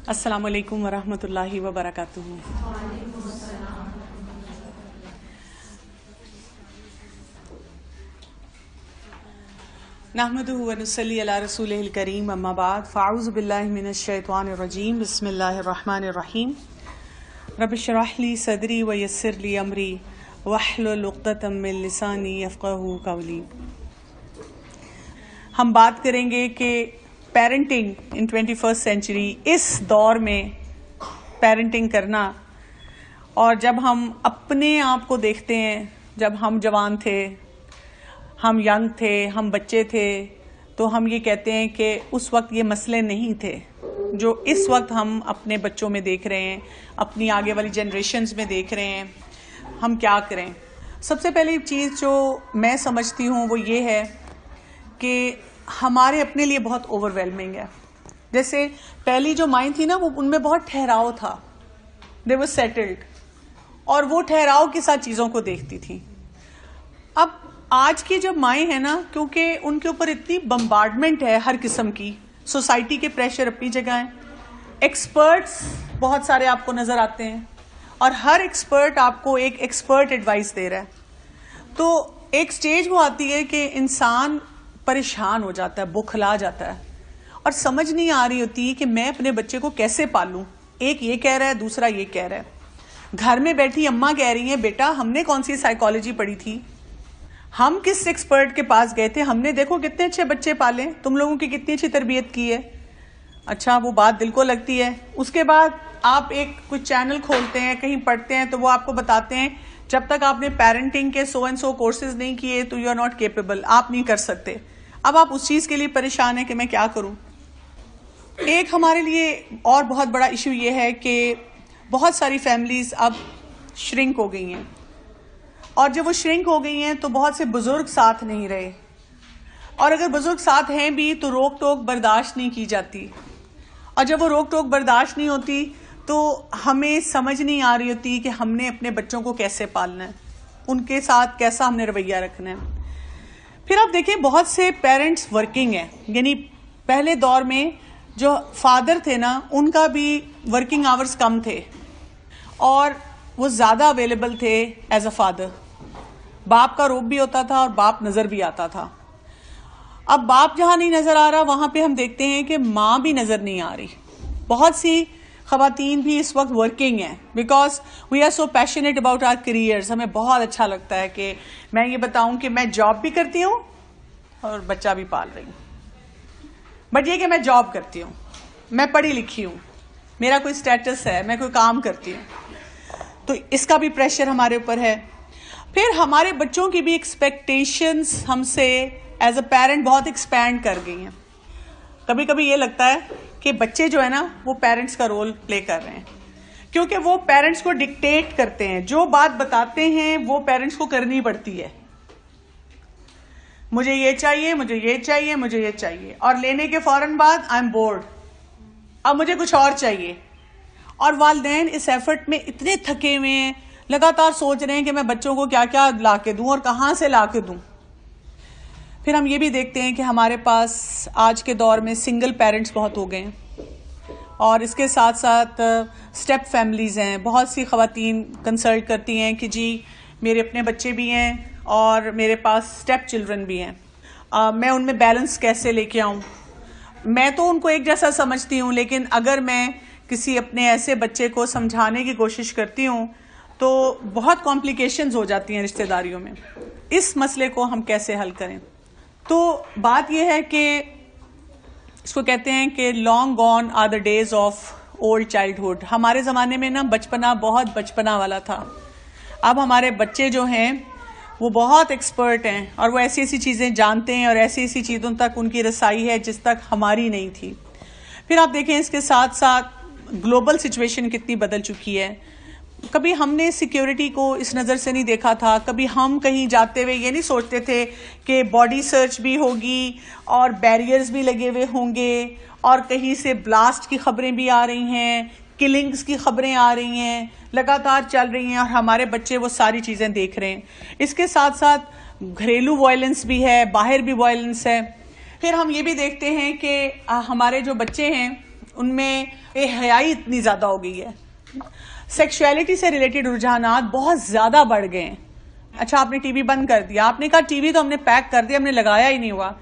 अस्सलामु अलैकुम वरहमतुल्लाहि वबरकातुहू। नहमदुहु व नुसल्ली अला रसूलिहिल करीम, अम्मा बाद, फ़अऊज़ु बिल्लाहि मिनश शैतानिर रजीम, बिस्मिल्लाहिर रहमानिर रहीम। रब्बि इश्रह ली सदरी व यस्सिर ली अमरी वहलुल उक़दतम मिन लिसानी यफ़क़हू क़ौली। हम बात करेंगे कि पेरेंटिंग इन 21st सेंचुरी, इस दौर में पेरेंटिंग करना, और जब हम अपने आप को देखते हैं, जब हम जवान थे, हम यंग थे, हम बच्चे थे, तो हम ये कहते हैं कि उस वक्त ये मसले नहीं थे जो इस वक्त हम अपने बच्चों में देख रहे हैं, अपनी आगे वाली जनरेशन्स में देख रहे हैं। हम क्या करें? सबसे पहली चीज़ जो मैं समझती हूँ वो ये है कि हमारे अपने लिए बहुत ओवरवेलमिंग है। जैसे पहली जो माएँ थी ना, वो उनमें बहुत ठहराव था, दे वर सेटल्ड, और वो ठहराव के साथ चीज़ों को देखती थी। अब आज की जो माएँ हैं ना, क्योंकि उनके ऊपर इतनी बम्बार्डमेंट है हर किस्म की, सोसाइटी के प्रेशर अपनी जगह है, एक्सपर्ट्स बहुत सारे आपको नज़र आते हैं और हर एक्सपर्ट आपको एक एक्सपर्ट एडवाइस दे रहा है, तो एक स्टेज वो आती है कि इंसान परेशान हो जाता है, बुखला जाता है और समझ नहीं आ रही होती कि मैं अपने बच्चे को कैसे पालूं। एक ये कह रहा है, दूसरा ये कह रहा है। घर में बैठी अम्मा कह रही है, बेटा हमने कौन सी साइकोलॉजी पढ़ी थी, हम किस एक्सपर्ट के पास गए थे, हमने देखो कितने अच्छे बच्चे पाले, तुम लोगों की कितनी अच्छी तरबियत की है। अच्छा, वो बात दिल को लगती है। उसके बाद आप एक कुछ चैनल खोलते हैं, कहीं पढ़ते हैं, तो वो आपको बताते हैं जब तक आपने पेरेंटिंग के सो एंड सो कोर्सेज नहीं किए तो यू आर नॉट केपेबल, आप नहीं कर सकते। अब आप उस चीज़ के लिए परेशान हैं कि मैं क्या करूं। एक हमारे लिए और बहुत बड़ा इशू ये है कि बहुत सारी फैमिलीज अब श्रिंक हो गई हैं, और जब वो श्रिंक हो गई हैं तो बहुत से बुजुर्ग साथ नहीं रहे, और अगर बुजुर्ग साथ हैं भी तो रोक टोक बर्दाश्त नहीं की जाती, और जब वो रोक टोक बर्दाश्त नहीं होती तो हमें समझ नहीं आ रही होती कि हमने अपने बच्चों को कैसे पालना है, उनके साथ कैसा हमने रवैया रखना है। फिर आप देखें, बहुत से पेरेंट्स वर्किंग हैं, यानी पहले दौर में जो फादर थे ना, उनका भी वर्किंग आवर्स कम थे और वो ज़्यादा अवेलेबल थे एज अ फादर। बाप का रोब भी होता था और बाप नज़र भी आता था। अब बाप जहाँ नहीं नज़र आ रहा, वहाँ पे हम देखते हैं कि माँ भी नज़र नहीं आ रही। बहुत सी ख़वातीन भी इस वक्त वर्किंग हैं because we are so passionate about our careers. हमें बहुत अच्छा लगता है कि मैं ये बताऊं कि मैं जॉब भी करती हूँ और बच्चा भी पाल रही हूँ, बट ये कि मैं जॉब करती हूँ, मैं पढ़ी लिखी हूँ, मेरा कोई स्टेटस है, मैं कोई काम करती हूँ, तो इसका भी प्रेशर हमारे ऊपर है। फिर हमारे बच्चों की भी एक्सपेक्टेशंस हमसे एज अ पेरेंट बहुत एक्सपैंड कर गई हैं। कभी कभी ये लगता है कि बच्चे जो है ना, वो पेरेंट्स का रोल प्ले कर रहे हैं, क्योंकि वो पेरेंट्स को डिक्टेट करते हैं, जो बात बताते हैं वो पेरेंट्स को करनी पड़ती है। मुझे ये चाहिए, मुझे ये चाहिए, मुझे ये चाहिए, और लेने के फौरन बाद आई एम बोर्ड, अब मुझे कुछ और चाहिए। और वालिदैन इस एफर्ट में इतने थके हुए हैं, लगातार सोच रहे हैं कि मैं बच्चों को क्या क्या ला के दूं और कहाँ से ला के दूं। फिर हम ये भी देखते हैं कि हमारे पास आज के दौर में सिंगल पेरेंट्स बहुत हो गए हैं, और इसके साथ साथ स्टेप फैमिलीज़ हैं। बहुत सी ख़वातीन कंसल्ट करती हैं कि जी मेरे अपने बच्चे भी हैं और मेरे पास स्टेप चिल्ड्रन भी हैं, मैं उनमें बैलेंस कैसे लेके आऊँ। मैं तो उनको एक जैसा समझती हूँ, लेकिन अगर मैं किसी अपने ऐसे बच्चे को समझाने की कोशिश करती हूँ तो बहुत कॉम्प्लिकेशंस हो जाती हैं रिश्तेदारियों में। इस मसले को हम कैसे हल करें? तो बात यह है कि इसको कहते हैं कि long gone are the days of old childhood. हमारे ज़माने में ना बचपना बहुत बचपना वाला था। अब हमारे बच्चे जो हैं वो बहुत एक्सपर्ट हैं और वो ऐसी ऐसी चीज़ें जानते हैं और ऐसी ऐसी चीज़ों तक उनकी रसाई है जिस तक हमारी नहीं थी। फिर आप देखें, इसके साथ साथ ग्लोबल सिचुएशन कितनी बदल चुकी है। कभी हमने सिक्योरिटी को इस नज़र से नहीं देखा था। कभी हम कहीं जाते हुए ये नहीं सोचते थे कि बॉडी सर्च भी होगी और बैरियर्स भी लगे हुए होंगे, और कहीं से ब्लास्ट की खबरें भी आ रही हैं, किलिंग्स की खबरें आ रही हैं, लगातार चल रही हैं, और हमारे बच्चे वो सारी चीज़ें देख रहे हैं। इसके साथ साथ घरेलू वायलेंस भी है, बाहर भी वायलेंस है। फिर हम ये भी देखते हैं कि हमारे जो बच्चे हैं उनमें बेहयाई इतनी ज्यादा हो गई है, सेक्सुअलिटी से रिलेटेड रुझानात बहुत ज्यादा बढ़ गए हैं। अच्छा, आपने टीवी बंद कर दिया, आपने कहा टीवी तो हमने पैक कर दिया, हमने लगाया ही नहीं हुआ,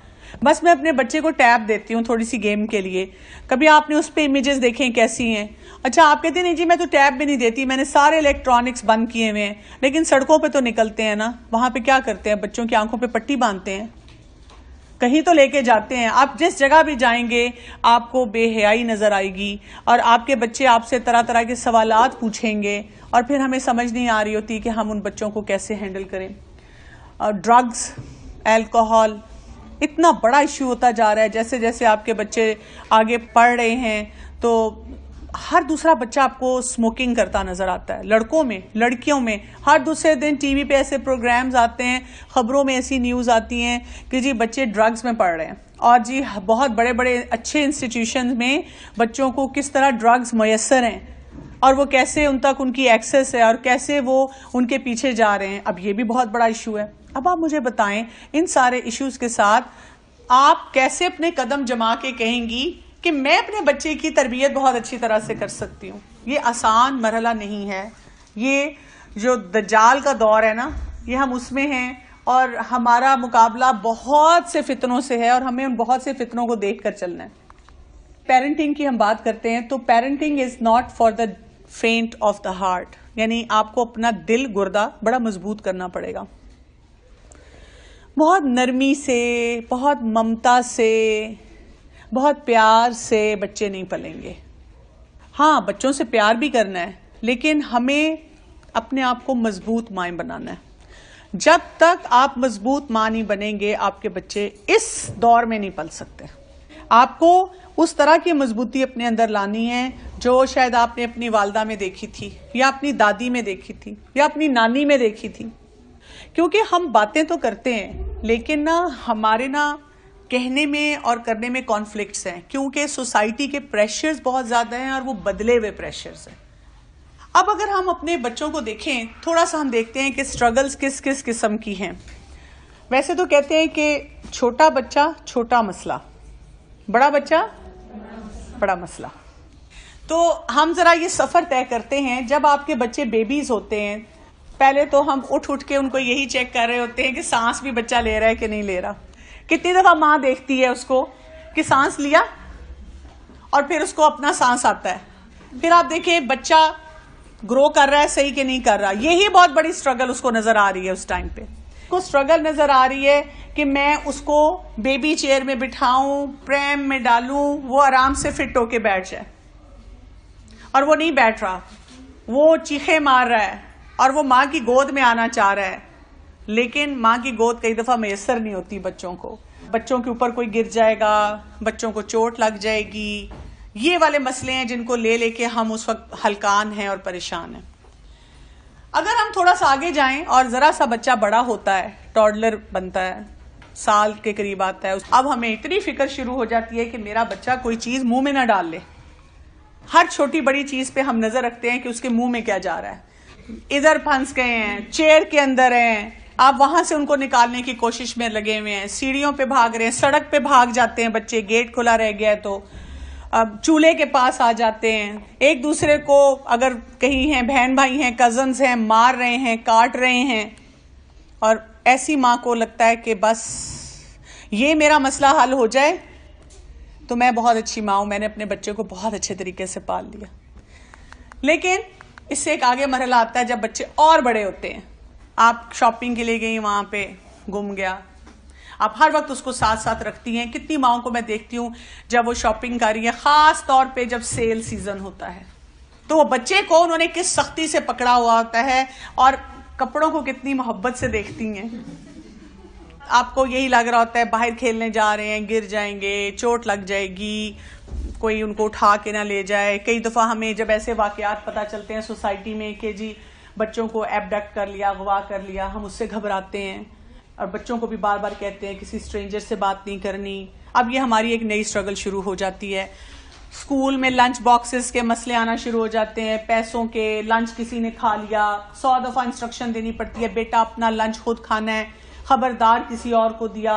बस मैं अपने बच्चे को टैब देती हूँ थोड़ी सी गेम के लिए। कभी आपने उस पर इमेजेस देखें कैसी हैं? अच्छा, आप कहते हैं नहीं जी मैं तो टैब भी नहीं देती, मैंने सारे इलेक्ट्रॉनिक्स बंद किए हुए हैं, लेकिन सड़कों पे तो निकलते हैं ना, वहां पे क्या करते हैं? बच्चों की आंखों पे पट्टी बांधते हैं, कहीं तो लेके जाते हैं। आप जिस जगह भी जाएंगे आपको बेहयाई नजर आएगी और आपके बच्चे आपसे तरह तरह के सवालात पूछेंगे और फिर हमें समझ नहीं आ रही होती कि हम उन बच्चों को कैसे हैंडल करें। ड्रग्स, अल्कोहल इतना बड़ा इश्यू होता जा रहा है। जैसे जैसे आपके बच्चे आगे पढ़ रहे हैं तो हर दूसरा बच्चा आपको स्मोकिंग करता नजर आता है। लड़कों में, लड़कियों में हर दूसरे दिन टीवी पे ऐसे प्रोग्राम्स आते हैं, खबरों में ऐसी न्यूज आती हैं कि जी बच्चे ड्रग्स में पढ़ रहे हैं और जी बहुत बड़े बड़े अच्छे इंस्टीट्यूशन में बच्चों को किस तरह ड्रग्स मुयस्सर हैं और वो कैसे उन तक उनकी एक्सेस है और कैसे वो उनके पीछे जा रहे हैं। अब ये भी बहुत बड़ा इशू है। अब आप मुझे बताएं, इन सारे इश्यूज के साथ आप कैसे अपने कदम जमा के कहेंगी कि मैं अपने बच्चे की तरबियत बहुत अच्छी तरह से कर सकती हूँ? ये आसान मरहला नहीं है। ये जो दज्जाल का दौर है ना, ये हम उसमें हैं और हमारा मुकाबला बहुत से फितनों से है और हमें उन बहुत से फितनों को देख कर चलना है। पेरेंटिंग की हम बात करते हैं तो parenting is not for the फेंट ऑफ द हार्ट, यानी आपको अपना दिल गुर्दा बड़ा मजबूत करना पड़ेगा। बहुत नरमी से, बहुत ममता से, बहुत प्यार से बच्चे नहीं पलेंगे। हाँ, बच्चों से प्यार भी करना है, लेकिन हमें अपने आप को मजबूत माँ बनाना है। जब तक आप मजबूत माँ नहीं बनेंगे आपके बच्चे इस दौर में नहीं पल सकते। आपको उस तरह की मजबूती अपने अंदर लानी है जो शायद आपने अपनी वालदा में देखी थी या अपनी दादी में देखी थी या अपनी नानी में देखी थी। क्योंकि हम बातें तो करते हैं लेकिन ना हमारे ना कहने में और करने में कॉन्फ्लिक्ट्स हैं, क्योंकि सोसाइटी के प्रेशर्स बहुत ज्यादा हैं और वो बदले हुए प्रेशर्स हैं। अब अगर हम अपने बच्चों को देखें, थोड़ा सा हम देखते हैं कि स्ट्रगल्स किस किस किस्म की हैं। वैसे तो कहते हैं कि छोटा बच्चा छोटा मसला, बड़ा बच्चा बड़ा मसला। तो हम जरा ये सफर तय करते हैं, जब आपके बच्चे बेबीज होते हैं पहले तो हम उठ उठ के उनको यही चेक कर रहे होते हैं कि सांस भी बच्चा ले रहा है कि नहीं ले रहा। कितनी दफा माँ देखती है उसको कि सांस लिया और फिर उसको अपना सांस आता है, फिर आप देखिए बच्चा ग्रो कर रहा है सही कि नहीं कर रहा। यही बहुत बड़ी स्ट्रगल उसको नजर आ रही है उस टाइम पे। उसको स्ट्रगल नजर आ रही है कि मैं उसको बेबी चेयर में बिठाऊं, प्रेम में डालूं, वो आराम से फिट होके बैठ जाए, और वो नहीं बैठ रहा, वो चीखे मार रहा है और वो माँ की गोद में आना चाह रहा है, लेकिन माँ की गोद कई दफा मैसर नहीं होती बच्चों को। बच्चों के ऊपर कोई गिर जाएगा, बच्चों को चोट लग जाएगी, ये वाले मसले हैं जिनको ले लेके हम उस वक्त हलकान हैं और परेशान हैं। अगर हम थोड़ा सा आगे जाएं और जरा सा बच्चा बड़ा होता है, टॉडलर बनता है, साल के करीब आता है, अब हमें इतनी फिक्र शुरू हो जाती है कि मेरा बच्चा कोई चीज मुंह में ना डाल ले। हर छोटी बड़ी चीज पे हम नजर रखते हैं कि उसके मुंह में क्या जा रहा है। इधर फंस गए हैं, चेयर के अंदर हैं, आप वहां से उनको निकालने की कोशिश में लगे हुए हैं, सीढ़ियों पे भाग रहे हैं, सड़क पे भाग जाते हैं बच्चे, गेट खुला रह गया है तो अब चूल्हे के पास आ जाते हैं, एक दूसरे को अगर कहीं हैं बहन भाई हैं, कजन्स हैं, मार रहे हैं, काट रहे हैं। और ऐसी माँ को लगता है कि बस ये मेरा मसला हल हो जाए तो मैं बहुत अच्छी माँ हूं, मैंने अपने बच्चे को बहुत अच्छे तरीके से पाल लिया। लेकिन इससे एक आगे मरहला आता है जब बच्चे और बड़े होते हैं। आप शॉपिंग के लिए गई, वहां पे गुम गया, आप हर वक्त उसको साथ साथ रखती हैं। कितनी माओं को मैं देखती हूँ जब वो शॉपिंग कर रही है, खास तौर पे जब सेल सीजन होता है, तो वो बच्चे को उन्होंने किस सख्ती से पकड़ा हुआ होता है और कपड़ों को कितनी मोहब्बत से देखती हैं। आपको यही लग रहा होता है बाहर खेलने जा रहे हैं, गिर जाएंगे, चोट लग जाएगी, कोई उनको उठा के ना ले जाए। कई दफा हमें जब ऐसे वाकयात पता चलते हैं सोसाइटी में कि जी बच्चों को एबडक्ट कर लिया, अगवा कर लिया, हम उससे घबराते हैं और बच्चों को भी बार बार कहते हैं किसी स्ट्रेंजर से बात नहीं करनी। अब ये हमारी एक नई स्ट्रगल शुरू हो जाती है। स्कूल में लंच बॉक्सेस के मसले आना शुरू हो जाते हैं, पैसों के, लंच किसी ने खा लिया, 100 दफा इंस्ट्रक्शन देनी पड़ती है, बेटा अपना लंच खुद खाना है, खबरदार किसी और को दिया।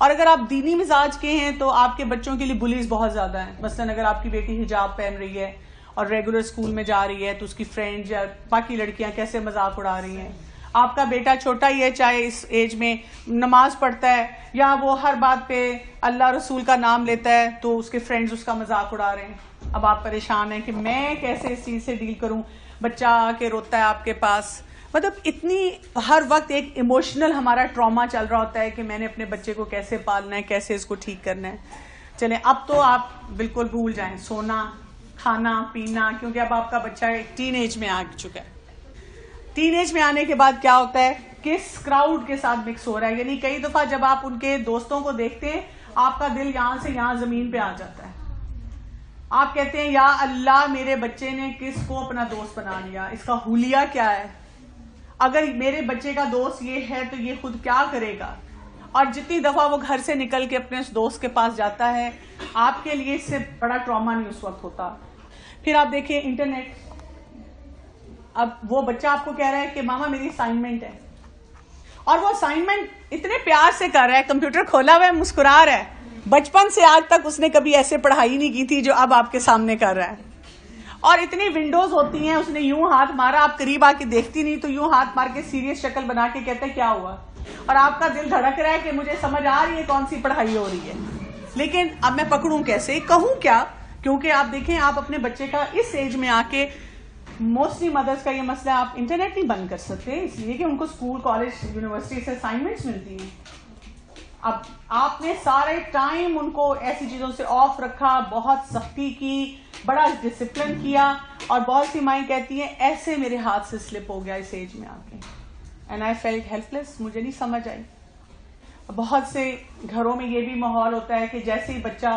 और अगर आप दीनी मिजाज के हैं तो आपके बच्चों के लिए बुलीज बहुत ज्यादा हैं। मसलन अगर आपकी बेटी हिजाब पहन रही है और रेगुलर स्कूल में जा रही है तो उसकी फ्रेंड्स या बाकी लड़कियां कैसे मजाक उड़ा रही हैं। आपका बेटा छोटा ही है, चाहे इस एज में नमाज पढ़ता है या वो हर बात पे अल्लाह रसूल का नाम लेता है, तो उसके फ्रेंड्स उसका मजाक उड़ा रहे हैं। अब आप परेशान हैं कि मैं कैसे इस चीज से डील करूं। बच्चा आके रोता है आपके पास, मतलब इतनी हर वक्त एक इमोशनल हमारा ट्रॉमा चल रहा होता है कि मैंने अपने बच्चे को कैसे पालना है, कैसे इसको ठीक करना है। चलें, अब तो आप बिल्कुल भूल जाएं सोना खाना पीना, क्योंकि अब आपका बच्चा एक टीन एज में आ चुका है। टीन एज में आने के बाद क्या होता है, किस क्राउड के साथ मिक्स हो रहा है। यानी कई दफा जब आप उनके दोस्तों को देखते हैं आपका दिल यहां से यहां जमीन पे आ जाता है। आप कहते हैं या अल्लाह, मेरे बच्चे ने किसको अपना दोस्त बना लिया, इसका हुलिया क्या है। अगर मेरे बच्चे का दोस्त ये है तो ये खुद क्या करेगा। और जितनी दफा वो घर से निकल के अपने उस दोस्त के पास जाता है, आपके लिए इससे बड़ा ट्रॉमा नहीं उस वक्त होता। फिर आप देखिए इंटरनेट, अब वो बच्चा आपको कह रहा है कि मामा मेरी असाइनमेंट है, और वो असाइनमेंट इतने प्यार से कर रहा है, कंप्यूटर खोला हुआ है, मुस्कुरा रहा है। बचपन से आज तक उसने कभी ऐसे पढ़ाई नहीं की थी जो अब आपके सामने कर रहा है। और इतनी विंडोज होती हैं, उसने यूं हाथ मारा, आप करीब आके देखती नहीं तो यूं हाथ मार के सीरियस शक्ल बना के कहते हैं क्या हुआ, और आपका दिल धड़क रहा है कि मुझे समझ आ रही है कौन सी पढ़ाई हो रही है, लेकिन अब मैं पकड़ूं कैसे, कहूं क्या। क्योंकि आप देखें, आप अपने बच्चे का इस एज में आके, मोस्टली मदर्स का ये मसला, आप इंटरनेट नहीं बंद कर सकते इसलिए कि उनको स्कूल कॉलेज यूनिवर्सिटी से असाइनमेंट्स मिलती हैं। अब आपने सारे टाइम उनको ऐसी चीजों से ऑफ रखा, बहुत सख्ती की, बड़ा डिसिप्लिन किया, और बहुत सी माएँ कहती हैं ऐसे मेरे हाथ से स्लिप हो गया इस एज में आके, एंड आई फेल्ट हेल्पलेस, मुझे नहीं समझ आई। बहुत से घरों में ये भी माहौल होता है कि जैसे ही बच्चा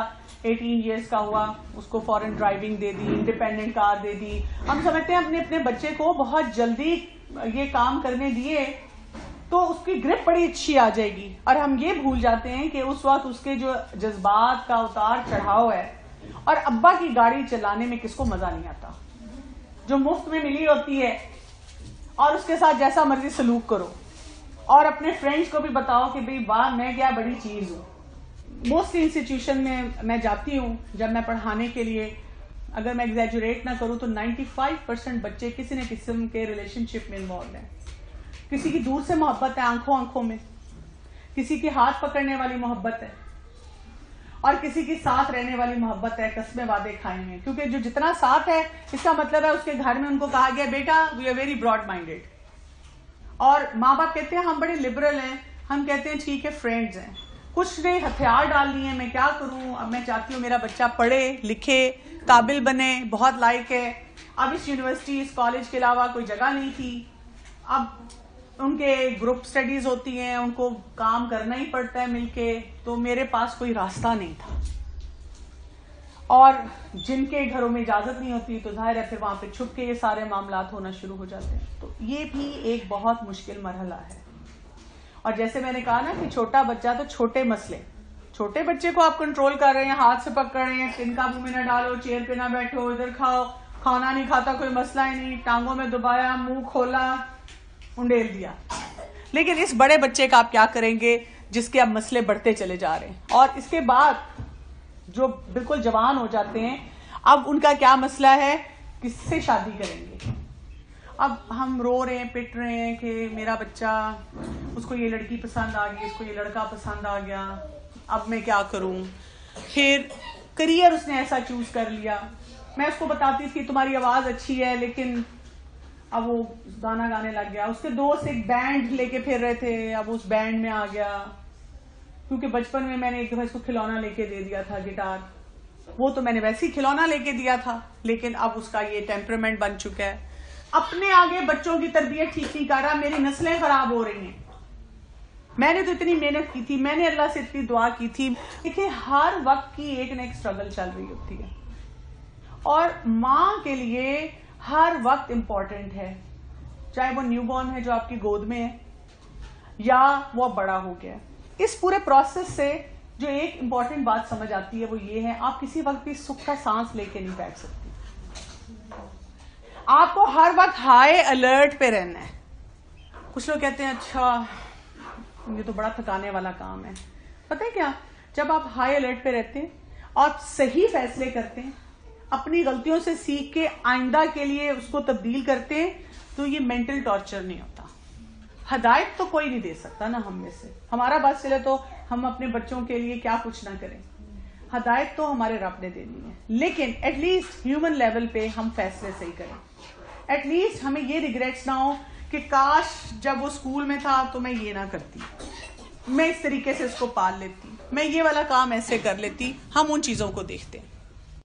18 इयर्स का हुआ उसको फॉरेन ड्राइविंग दे दी, इंडिपेंडेंट कार दे दी। हम समझते हैं अपने अपने बच्चे को बहुत जल्दी ये काम करने दिए तो उसकी ग्रिप बड़ी अच्छी आ जाएगी, और हम ये भूल जाते हैं कि उस वक्त उसके जो जज्बात का उतार चढ़ाव है, और अब्बा की गाड़ी चलाने में किसको मजा नहीं आता जो मुफ्त में मिली होती है, और उसके साथ जैसा मर्जी सलूक करो, और अपने फ्रेंड्स को भी बताओ कि भाई वाह मैं क्या बड़ी चीज हूँ। मोस्ट इंस्टीट्यूशन में मैं जाती हूँ जब मैं पढ़ाने के लिए, अगर मैं एग्जैजुरेट ना करूँ तो 95% बच्चे किसी न किस्म के रिलेशनशिप में इन्वॉल्व हैं। किसी की दूर से मोहब्बत है, आंखों आंखों में, किसी के हाथ पकड़ने वाली मोहब्बत है, और किसी की साथ रहने वाली मोहब्बत है, कस्में वादे खाए हैं। क्योंकि जो जितना साथ है इसका मतलब है उसके घर में उनको कहा गया बेटा we are very broad minded, और माँ बाप कहते हैं हम बड़े लिबरल हैं, हम कहते हैं ठीक है फ्रेंड्स हैं। कुछ ने हथियार डाल लिए हैं, मैं क्या करूं, अब मैं चाहती हूँ मेरा बच्चा पढ़े लिखे काबिल बने, बहुत लायक है। अब इस यूनिवर्सिटी इस कॉलेज के अलावा कोई जगह नहीं थी, अब उनके ग्रुप स्टडीज होती हैं, उनको काम करना ही पड़ता है मिलके, तो मेरे पास कोई रास्ता नहीं था। और जिनके घरों में इजाजत नहीं होती तो जाहिर है फिर वहां पे छुप के ये सारे मामलात होना शुरू हो जाते हैं। तो ये भी एक बहुत मुश्किल मरहला है। और जैसे मैंने कहा ना कि छोटा बच्चा तो छोटे मसले, छोटे बच्चे को आप कंट्रोल कर रहे हैं, हाथ से पकड़ रहे हैं, तिनका मुंह में ना डालो, चेयर पे ना बैठो, इधर खाओ, खाना नहीं खाता कोई मसला ही नहीं, टांगों में दबाया, मुंह खोला, उंडेल दिया। लेकिन इस बड़े बच्चे का आप क्या करेंगे जिसके अब मसले बढ़ते चले जा रहे हैं, और इसके बाद जो बिल्कुल जवान हो जाते हैं, अब उनका क्या मसला है, किससे शादी करेंगे। अब हम रो रहे हैं, पिट रहे हैं कि मेरा बच्चा, उसको ये लड़की पसंद आ गई, उसको ये लड़का पसंद आ गया, अब मैं क्या करूं। फिर करियर उसने ऐसा चूज कर लिया, मैं उसको बताती थी तुम्हारी आवाज अच्छी है, लेकिन अब वो गाना गाने लग गया। उसके दोस्त एक बैंड लेके फिर रहे थे, अब उस बैंड में आ गया, क्योंकि बचपन में मैंने एक दफा इसको खिलौना लेके दे दिया था, गिटार, वो तो मैंने वैसे ही खिलौना लेके दिया था, लेकिन अब उसका ये टेम्परामेंट बन चुका है। अपने आगे बच्चों की तरबियत ठीक नहीं कर रहा, मेरी नस्लें खराब हो रही हैं। मैंने तो इतनी मेहनत की थी, मैंने अल्लाह से इतनी दुआ की थी। देखिए हर वक्त की एक न एक स्ट्रगल चल रही होती है, और माँ के लिए हर वक्त इंपॉर्टेंट है, चाहे वो न्यूबॉर्न है जो आपकी गोद में है, या वो बड़ा हो गया। इस पूरे प्रोसेस से जो एक इंपॉर्टेंट बात समझ आती है वो ये है, आप किसी वक्त भी सुख का सांस लेके नहीं बैठ सकती। आपको हर वक्त हाई अलर्ट पे रहना है। कुछ लोग कहते हैं अच्छा ये तो बड़ा थकाने वाला काम है, पता है क्या, जब आप हाई अलर्ट पे रहते हैं और सही फैसले करते हैं, अपनी गलतियों से सीख के आइंदा के लिए उसको तब्दील करते हैं, तो ये मेंटल टॉर्चर नहीं होता। हदायत तो कोई नहीं दे सकता ना हम में से, हमारा बात चले तो हम अपने बच्चों के लिए क्या कुछ ना करें, हदायत तो हमारे रब ने देनी है, लेकिन एटलीस्ट ह्यूमन लेवल पे हम फैसले सही करें। एटलीस्ट हमें ये रिग्रेट्स ना हो कि काश जब वो स्कूल में था तो मैं ये ना करती, मैं इस तरीके से इसको पाल लेती, मैं ये वाला काम ऐसे कर लेती। हम उन चीजों को देखते हैं।